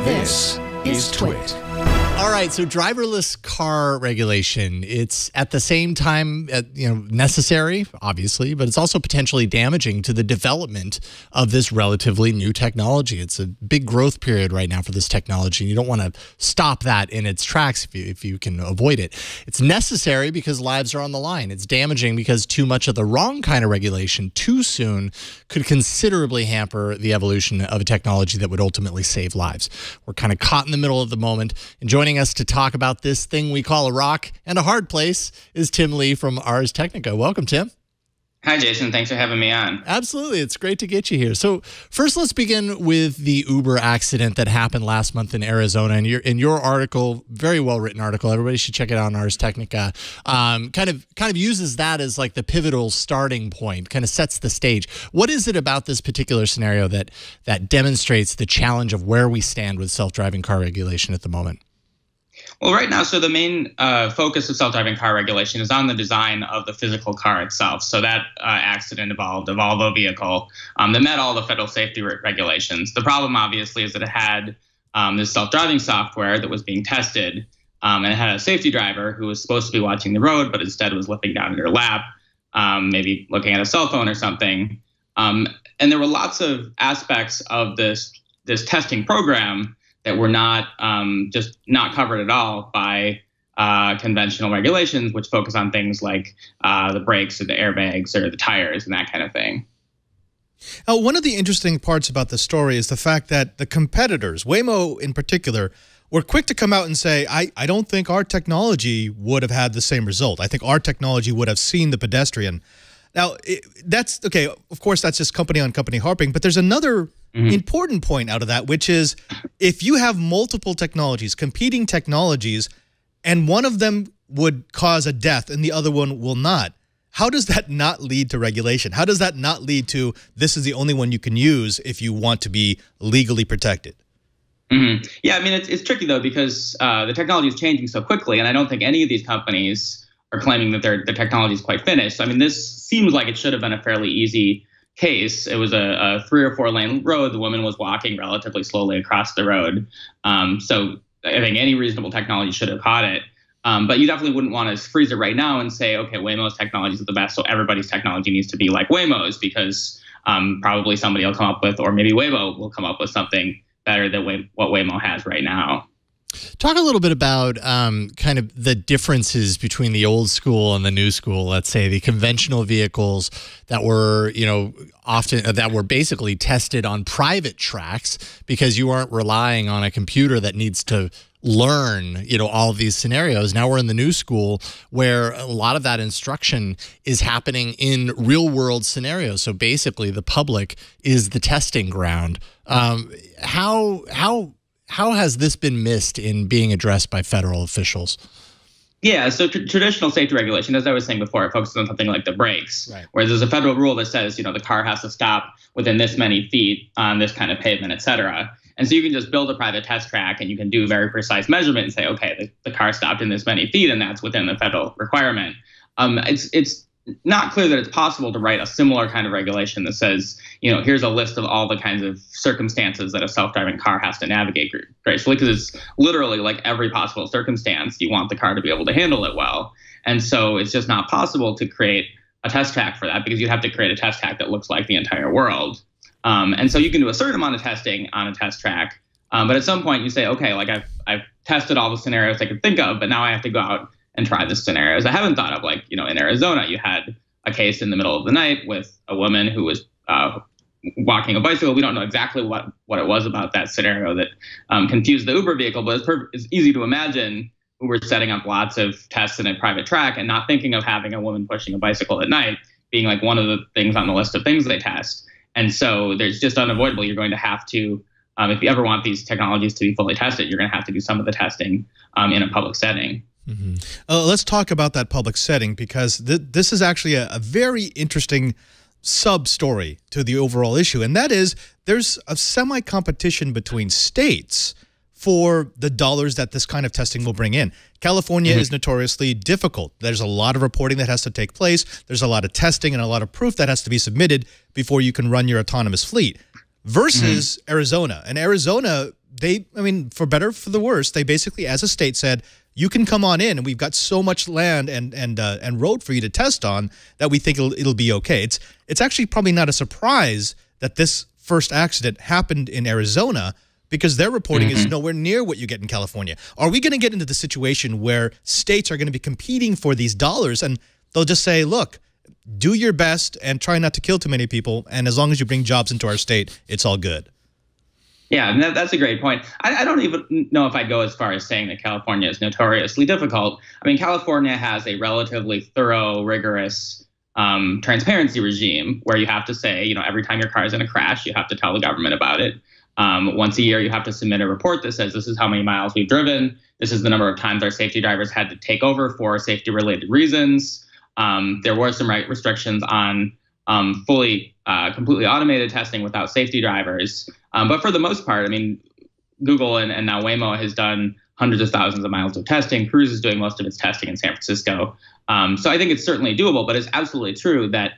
This is TWiT. All right, so driverless car regulation, it's at the same time necessary, obviously, but it's also potentially damaging to the development of this relatively new technology. It's a big growth period right now for this technology, and you don't want to stop that in its tracks if you can avoid it. It's necessary because lives are on the line. It's damaging because too much of the wrong kind of regulation too soon could considerably hamper the evolution of a technology that would ultimately save lives. We're kind of caught in the middle of the moment. And joining us to talk about this thing we call a rock and a hard place is Tim Lee from Ars Technica. Welcome, Tim. Hi, Jason. Thanks for having me on. Absolutely. It's great to get you here. So first, let's begin with the Uber accident that happened last month in Arizona. And in your article, very well-written article, everybody should check it out on Ars Technica, kind of uses that as like the pivotal starting point, kind of sets the stage. What is it about this particular scenario that demonstrates the challenge of where we stand with self-driving car regulation at the moment? Well, right now, so the main focus of self-driving car regulation is on the design of the physical car itself. So that accident involved a Volvo vehicle that met all the federal safety regulations. The problem, obviously, is that it had this self-driving software that was being tested, and it had a safety driver who was supposed to be watching the road, but instead was looking down at her lap, maybe looking at a cell phone or something. And there were lots of aspects of this testing program that were not just not covered at all by conventional regulations, which focus on things like the brakes or the airbags or the tires and that kind of thing. One of the interesting parts about the story is the fact that the competitors, Waymo in particular, were quick to come out and say, I don't think our technology would have had the same result. I think our technology would have seen the pedestrian. Now, that's okay. Of course, that's just company on company harping. But there's another important point out of that, which is if you have multiple technologies, competing technologies, and one of them would cause a death and the other one will not, how does that not lead to regulation? How does that not lead to this is the only one you can use if you want to be legally protected? Yeah, I mean, it's tricky, though, because the technology is changing so quickly. And I don't think any of these companies are claiming that their technology is quite finished. I mean, this seems like it should have been a fairly easy case. It was a 3 or 4 lane road. The woman was walking relatively slowly across the road. So I think any reasonable technology should have caught it. But you definitely wouldn't want to freeze it right now and say, okay, Waymo's technology is the best, so everybody's technology needs to be like Waymo's, because probably somebody will come up with, or maybe Waymo will come up with something better than what Waymo has right now. Talk a little bit about kind of the differences between the old school and the new school. Let's say the conventional vehicles that were, that were basically tested on private tracks because you aren't relying on a computer that needs to learn, all of these scenarios. Now we're in the new school where a lot of that instruction is happening in real world scenarios. So basically the public is the testing ground. How has this been missed in being addressed by federal officials? Yeah, so traditional safety regulation, as I was saying before, it focuses on something like the brakes, right, where there's a federal rule that says, the car has to stop within this many feet on this kind of pavement, et cetera. And so you can just build a private test track and you can do very precise measurement and say, okay, the car stopped in this many feet and that's within the federal requirement. It's not clear that it's possible to write a similar kind of regulation that says, here's a list of all the kinds of circumstances that a self-driving car has to navigate gracefully, because it's literally like every possible circumstance you want the car to be able to handle it well. And so it's just not possible to create a test track for that, because you'd have to create a test track that looks like the entire world. And so you can do a certain amount of testing on a test track, but at some point you say, okay, like I've tested all the scenarios I could think of, but now I have to go out and try the scenarios I haven't thought of. Like, in Arizona, you had a case in the middle of the night with a woman who was walking a bicycle. We don't know exactly what it was about that scenario that confused the Uber vehicle, but it's easy to imagine Uber setting up lots of tests in a private track and not thinking of having a woman pushing a bicycle at night being like one of the things on the list of things they test. And so there's just unavoidable. You're going to have to, if you ever want these technologies to be fully tested, you're going to have to do some of the testing in a public setting. Let's talk about that public setting, because this is actually a very interesting sub-story to the overall issue, and that is there's a semi-competition between states for the dollars that this kind of testing will bring in. California is notoriously difficult. There's a lot of reporting that has to take place. There's a lot of testing and a lot of proof that has to be submitted before you can run your autonomous fleet, versus Arizona. And Arizona I mean, for better or for the worse, they basically, as a state, said, you can come on in, and we've got so much land and road for you to test on that we think it'll be okay. It's actually probably not a surprise that this first accident happened in Arizona, because their reporting is nowhere near what you get in California. Are we going to get into the situation where states are going to be competing for these dollars, and they'll just say, look, do your best and try not to kill too many people, and as long as you bring jobs into our state, it's all good? Yeah, and that's a great point. I don't even know if I'd go as far as saying that California is notoriously difficult. I mean, California has a relatively thorough, rigorous transparency regime where you have to say, you know, every time your car is in a crash, you have to tell the government about it. Once a year, you have to submit a report that says this is how many miles we've driven. This is the number of times our safety drivers had to take over for safety-related reasons. There were some restrictions on completely automated testing without safety drivers. But for the most part, I mean, Google and now Waymo has done hundreds of thousands of miles of testing. Cruise is doing most of its testing in San Francisco. So I think it's certainly doable, but it's absolutely true that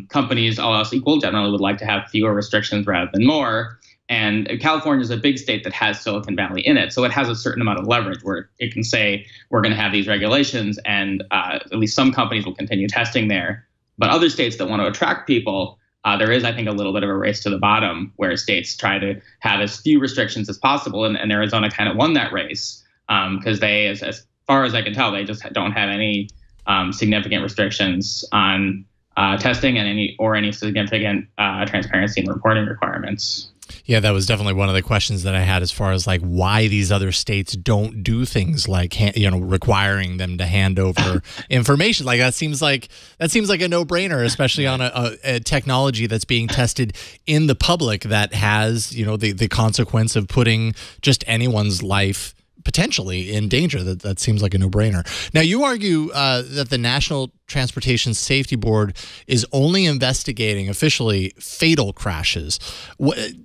companies, all else equal, generally would like to have fewer restrictions rather than more. And California is a big state that has Silicon Valley in it. So it has a certain amount of leverage where it can say, we're going to have these regulations, and at least some companies will continue testing there. But other states that want to attract people, there is, I think, a little bit of a race to the bottom where states try to have as few restrictions as possible. And Arizona kind of won that race because they, as far as I can tell, they just don't have any significant restrictions on testing and any significant transparency and reporting requirements. Yeah, that was definitely one of the questions that I had as far as like why these other states don't do things like requiring them to hand over information. Like that seems like a no-brainer, especially on a technology that's being tested in the public that has the consequence of putting just anyone's life potentially in danger. That seems like a no-brainer. Now, you argue that the National Transportation Safety Board is only investigating officially fatal crashes.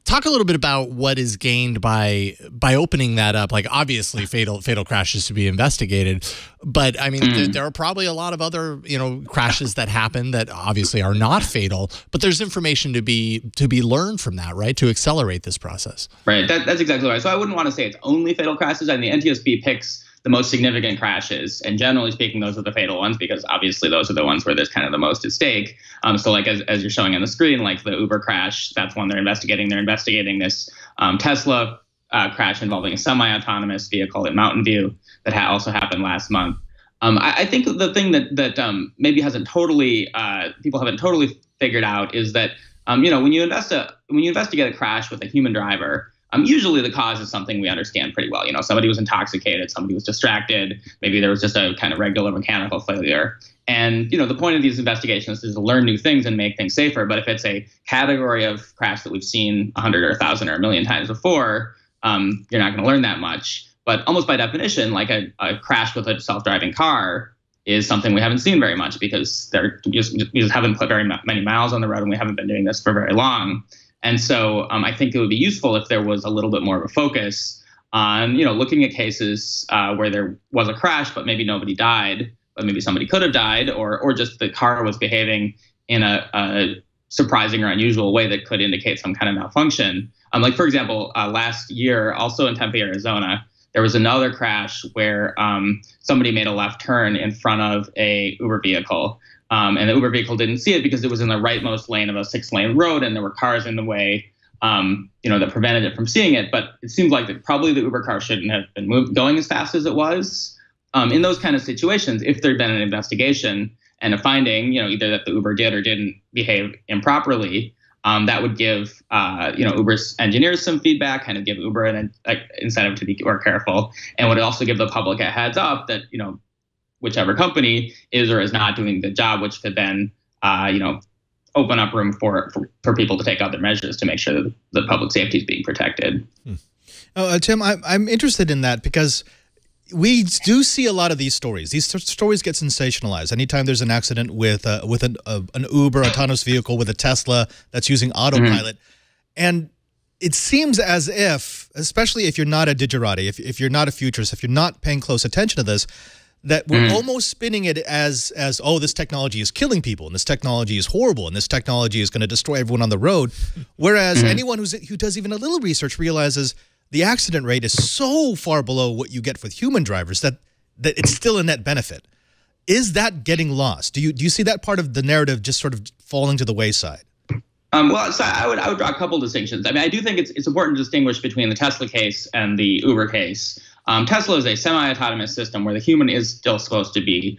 Talk a little bit about what is gained by opening that up. Like, obviously, fatal crashes to be investigated, but I mean, there are probably a lot of other crashes that happen that obviously are not fatal, but there's information to be learned from that, right? To accelerate this process. Right. That's exactly right. So I wouldn't want to say it's only fatal crashes. I mean, the NTSB picks the most significant crashes, and generally speaking, those are the fatal ones because obviously those are the ones where there's kind of the most at stake. So like as you're showing on the screen, like the Uber crash, that's one they're investigating. They're investigating this Tesla crash involving a semi-autonomous vehicle in Mountain View that also happened last month. I think the thing that maybe hasn't totally people haven't totally figured out is that when you investigate a crash with a human driver, usually the cause is something we understand pretty well. Somebody was intoxicated, somebody was distracted, maybe there was just a kind of regular mechanical failure. And, the point of these investigations is to learn new things and make things safer. But if it's a category of crash that we've seen 100 or 1,000 or 1,000,000 times before, you're not going to learn that much. But almost by definition, like a crash with a self-driving car is something we haven't seen very much because we just haven't put very many miles on the road, and we haven't been doing this for very long. And so I think it would be useful if there was a little bit more of a focus on, looking at cases where there was a crash, but maybe nobody died, but maybe somebody could have died, or just the car was behaving in a surprising or unusual way that could indicate some kind of malfunction. Like, for example, last year, also in Tempe, Arizona, there was another crash where somebody made a left turn in front of a Uber vehicle. And the Uber vehicle didn't see it because it was in the rightmost lane of a 6-lane road, and there were cars in the way, that prevented it from seeing it. But it seems like probably the Uber car shouldn't have been going as fast as it was. In those kind of situations, if there'd been an investigation and a finding, either that the Uber did or didn't behave improperly, that would give, Uber's engineers some feedback, kind of give Uber an incentive to be more careful, and would also give the public a heads up that, whichever company is or is not doing the job, which could then, open up room for people to take other measures to make sure that the public safety is being protected. Tim, I'm interested in that because we do see a lot of these stories. These stories get sensationalized. Anytime there's an accident with an Uber autonomous vehicle, with a Tesla that's using autopilot, and it seems as if, especially if you're not a digerati, if you're not a futurist, if you're not paying close attention to this, that we're almost spinning it as oh, this technology is killing people, and this technology is horrible, and this technology is going to destroy everyone on the road. Whereas anyone who does even a little research realizes the accident rate is so far below what you get with human drivers that it's still a net benefit. Is that getting lost? Do you see that part of the narrative just sort of falling to the wayside? Well, so I would draw a couple distinctions. I mean, I do think it's important to distinguish between the Tesla case and the Uber case. Tesla is a semi-autonomous system where the human is still supposed to be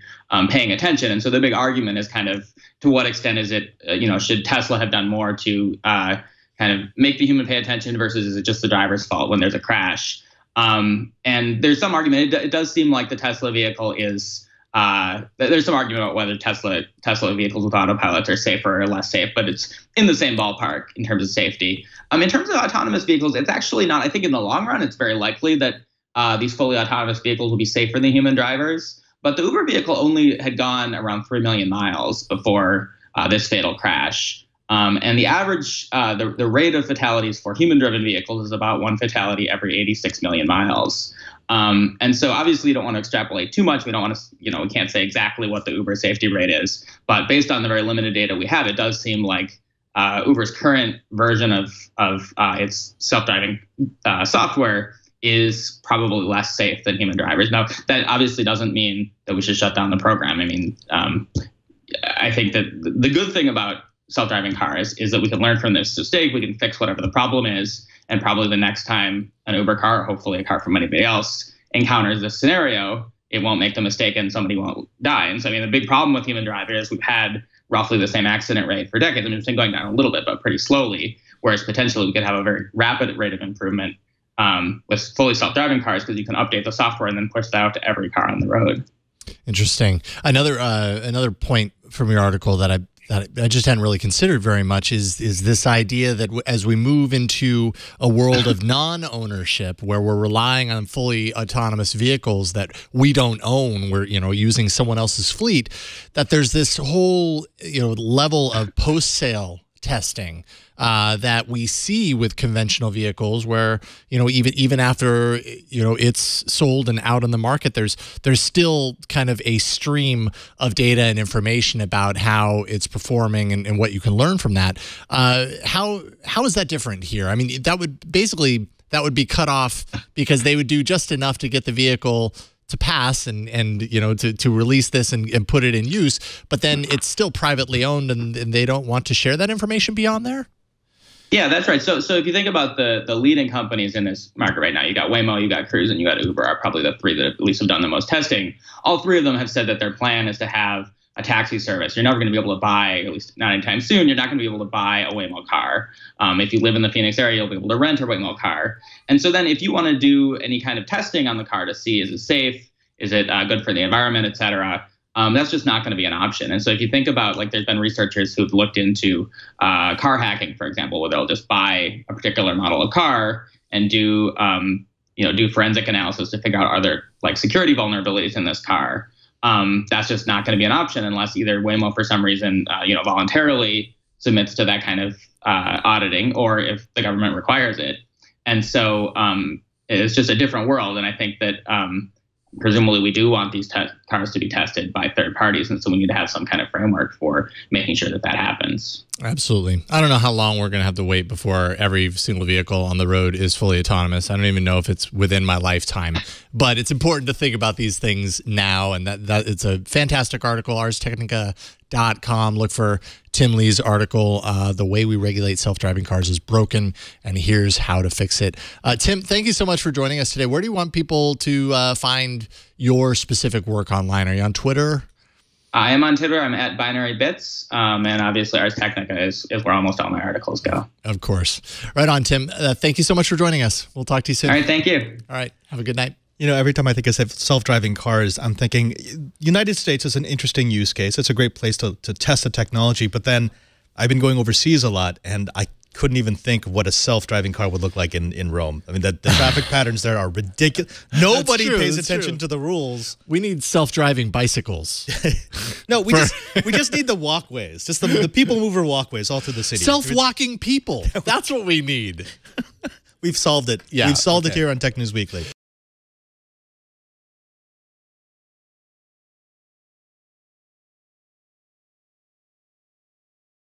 paying attention. And so the big argument is kind of, to what extent is it, should Tesla have done more to kind of make the human pay attention versus is it just the driver's fault when there's a crash? And there's some argument. It does seem like the Tesla vehicle is, there's some argument about whether Tesla vehicles with autopilots are safer or less safe, but it's in the same ballpark in terms of safety. In terms of autonomous vehicles, it's actually not. I think in the long run, it's very likely that these fully autonomous vehicles will be safer than human drivers. But the Uber vehicle only had gone around 3 million miles before this fatal crash. And the average, the rate of fatalities for human-driven vehicles is about 1 fatality every 86 million miles. And so obviously you don't want to extrapolate too much. We don't want to, we can't say exactly what the Uber safety rate is. But based on the very limited data we have, it does seem like Uber's current version of its self-driving software is probably less safe than human drivers. Now, that obviously doesn't mean that we should shut down the program. I mean, I think that the good thing about self-driving cars is that we can learn from this mistake. We can fix whatever the problem is. And probably the next time an Uber car, or hopefully a car from anybody else, encounters this scenario, it won't make the mistake and somebody won't die. And so, I mean, the big problem with human drivers, we've had roughly the same accident rate for decades. I mean, it's been going down a little bit, but pretty slowly, whereas potentially we could have a very rapid rate of improvement with fully self-driving cars because you can update the software and then push that out to every car on the road. Interesting. Another point from your article that I just hadn't really considered very much is this idea that as we move into a world of non-ownership where we're relying on fully autonomous vehicles that we don't own, we're using someone else's fleet, that there's this whole level of post-sale testing that we see with conventional vehicles where even after it's sold and out on the market, there's still kind of a stream of data and information about how it's performing and what you can learn from that. How is that different here? I mean, that would be cut off because they would do just enough to get the vehicle to pass and to release this and put it in use, but then it's still privately owned and they don't want to share that information beyond there? Yeah, that's right. So if you think about the leading companies in this market right now, you got Waymo, you got Cruise, and you got Uber are probably the three that at least have done the most testing. All three of them have said that their plan is to have a taxi service. You're never going to be able to buy, at least not anytime soon, you're not going to be able to buy a Waymo car. If you live in the Phoenix area, you'll be able to rent a Waymo car. And so then if you want to do any kind of testing on the car to see, is it safe? Is it good for the environment, et cetera? That's just not going to be an option. And so if you think about, like, there's been researchers who've looked into car hacking, for example, where they'll just buy a particular model of car and do forensic analysis to figure out are there like security vulnerabilities in this car. That's just not going to be an option unless either Waymo for some reason voluntarily submits to that kind of auditing, or if the government requires it. And so it's just a different world. And I think that presumably we do want these cars to be tested by third parties. And so we need to have some kind of framework for making sure that happens. Absolutely. I don't know how long we're going to have to wait before every single vehicle on the road is fully autonomous. I don't even know if it's within my lifetime, but it's important to think about these things now. And that it's a fantastic article, ArsTechnica.com. Look for Tim Lee's article, The Way We Regulate Self-Driving Cars is Broken, and Here's How to Fix It. Tim, thank you so much for joining us today. Where do you want people to find your specific work online? Are you on Twitter? I am on Twitter. I'm at Binary Bits, and obviously Ars Technica is where almost all my articles go. Of course. Right on, Tim. Thank you so much for joining us. We'll talk to you soon. All right, thank you. All right, have a good night. Every time I think of self-driving cars, I'm thinking United States is an interesting use case. It's a great place to test the technology, but then I've been going overseas a lot, and I couldn't even think of what a self-driving car would look like in Rome. I mean, the traffic patterns there are ridiculous. Nobody pays attention to the rules. We need self-driving bicycles. No, we just need the walkways, just the people mover walkways all through the city. Self-walking people. That's what we need. We've solved it. Yeah, We've solved it here on Tech News Weekly.